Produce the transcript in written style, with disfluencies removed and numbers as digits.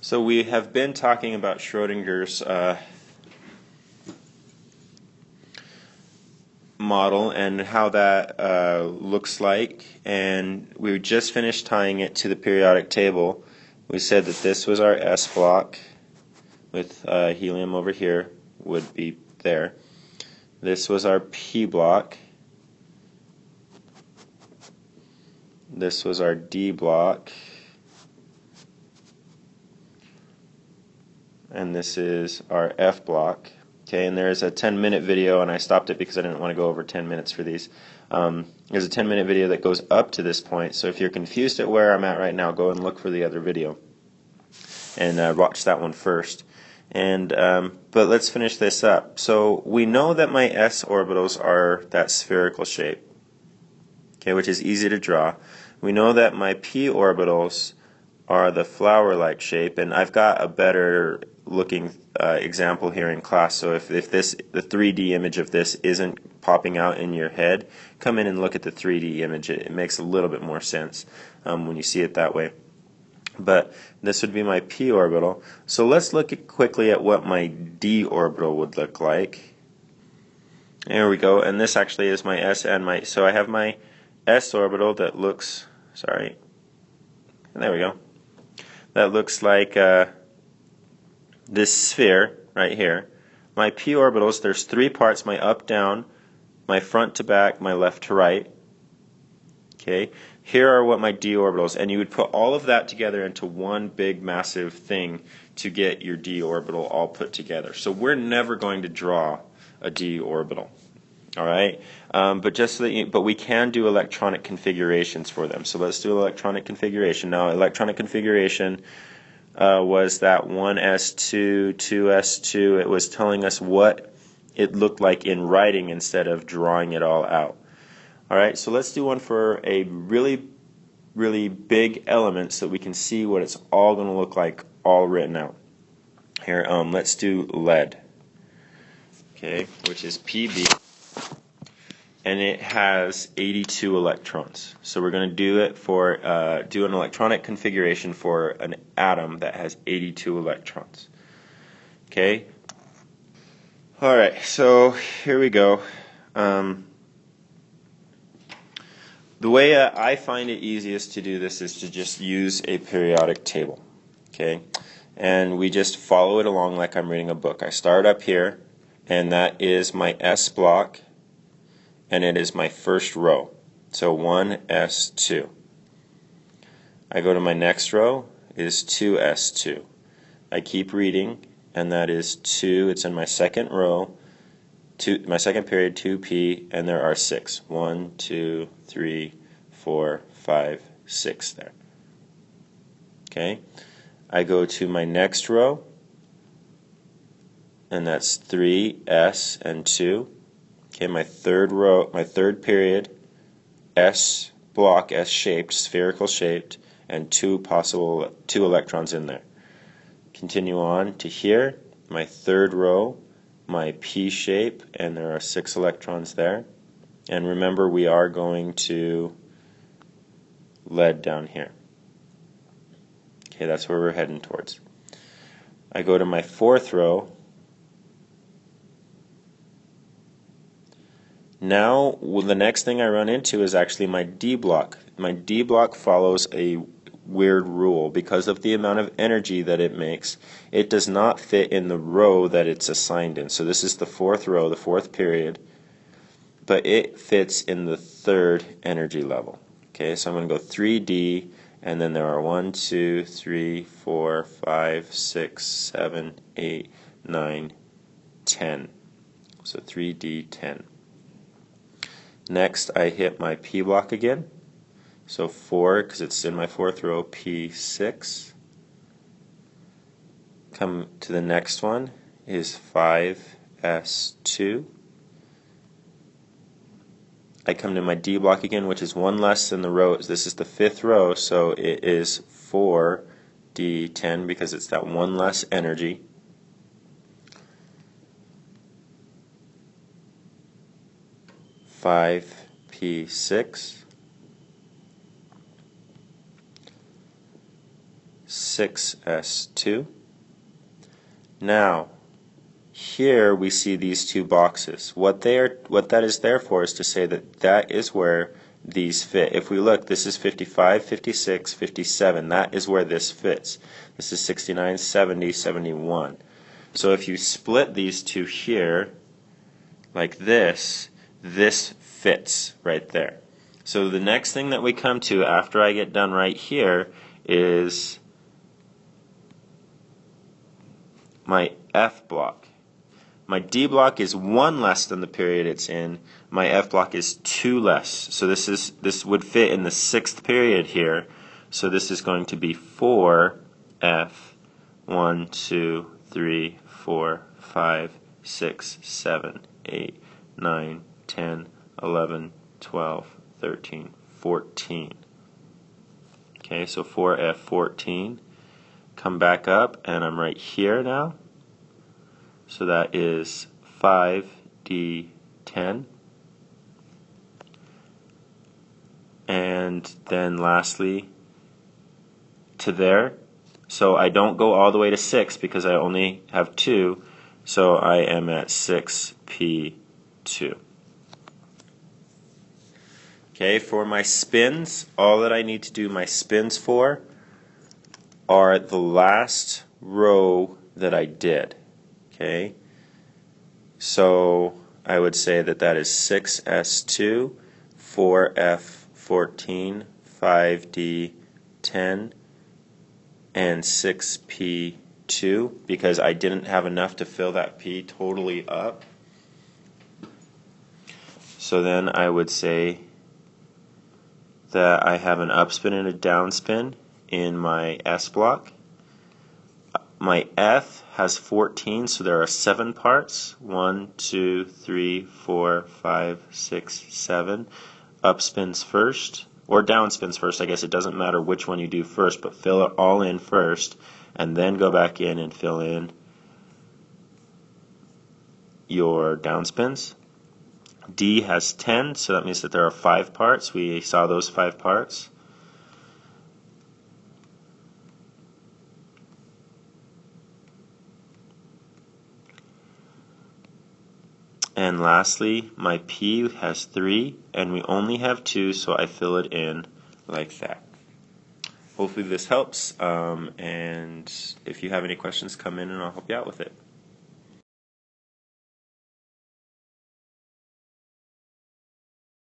So we have been talking about Schrodinger's model and how that looks like, and we just finished tying it to the periodic table. We said that this was our S block with helium over here would be there. This was our P block. This was our D block. And this is our F block. Okay, and there's a 10-minute video, and I stopped it because I didn't want to go over 10 minutes for these. There's a 10-minute video that goes up to this point, so if you're confused at where I'm at right now, go and look for the other video and watch that one first. And but let's finish this up. So we know that my s orbitals are that spherical shape, okay, which is easy to draw. We know that my p orbitals are the flower-like shape, and I've got a better looking example here in class. So if the 3D image of this isn't popping out in your head, come in and look at the 3D image. It makes a little bit more sense when you see it that way. But this would be my p orbital. So let's look quickly at what my d orbital would look like. There we go, and this actually is my s and my, so I have my s orbital that looks, sorry, there we go. That looks like this sphere right here. My p orbitals, there's three parts, my up, down, my front to back, my left to right. Okay, here are what my d orbitals, and you would put all of that together into one big massive thing to get your d orbital all put together. So we're never going to draw a d orbital. All right, but just so that but we can do electronic configurations for them. So let's do electronic configuration. Now, electronic configuration was that 1s2, 2s2. It was telling us what it looked like in writing instead of drawing it all out. All right, so let's do one for a really big element so that we can see what it's all going to look like all written out. Here, let's do lead, okay, which is Pb. And it has 82 electrons. So we're going to do it for do an electronic configuration for an atom that has 82 electrons. Okay. All right. So here we go. The way I find it easiest to do this is to just use a periodic table. Okay. And we just follow it along like I'm reading a book. I start up here, and that is my S block. And it is my first row. So 1s2. I go to my next row, is 2s2. I keep reading, and that is 2. It's in my second row, my second period, 2p, and there are 6. 1, 2, 3, 4, 5, 6 there. Okay. I go to my next row, and that's 3s and 2. Okay, my third row, my third period, S block, S shaped, spherical shaped, and two electrons in there. Continue on to here, my third row, my P shape, and there are 6 electrons there. And remember, we are going to lead down here. Okay, that's where we're heading towards. I go to my fourth row. Now, the next thing I run into is actually my D block. My D block follows a weird rule. Because of the amount of energy that it makes, it does not fit in the row that it's assigned in. So this is the fourth row, the fourth period, but it fits in the third energy level. Okay, so I'm going to go 3D, and then there are 1, 2, 3, 4, 5, 6, 7, 8, 9, 10. So 3D, 10. Next, I hit my P block again. So 4, because it's in my fourth row, P6. Come to the next one is 5S2. I come to my D block again, which is one less than the row. This is the fifth row, so it is 4D10 because it's that one less energy. P6, 6s2. Now, here we see these two boxes. What that is there for is to say that that is where these fit. If we look, this is 55, 56, 57. That is where this fits. This is 69, 70, 71. So if you split these two here, like this fits right there. So the next thing that we come to after I get done right here is my F block. My D block is 1 less than the period it's in. My F block is 2 less. So this would fit in the 6th period here. So this is going to be 4F 1, 2, 3, 4, 5, 6, 7, 8, 9, 10, 11, 12, 13, 14. Okay, so 4F14. Come back up, and I'm right here now. So that is 5D10. And then lastly to there. So I don't go all the way to 6 because I only have 2. So I am at 6P2. Okay, for my spins, all that I need to do my spins for are the last row that I did. Okay, so I would say that that is 6s2, 4f14, 5d10, and 6p2 because I didn't have enough to fill that p totally up. So then I would say that I have an upspin and a downspin in my S block. My F has 14, so there are 7 parts. 1, 2, 3, 4, 5, 6, 7. Upspins first, or downspins first. I guess it doesn't matter which one you do first, but fill it all in first, and then go back in and fill in your downspins. D has 10, so that means that there are 5 parts. We saw those 5 parts. And lastly, my P has 3, and we only have 2, so I fill it in like that. Hopefully this helps, and if you have any questions, come in and I'll help you out with it.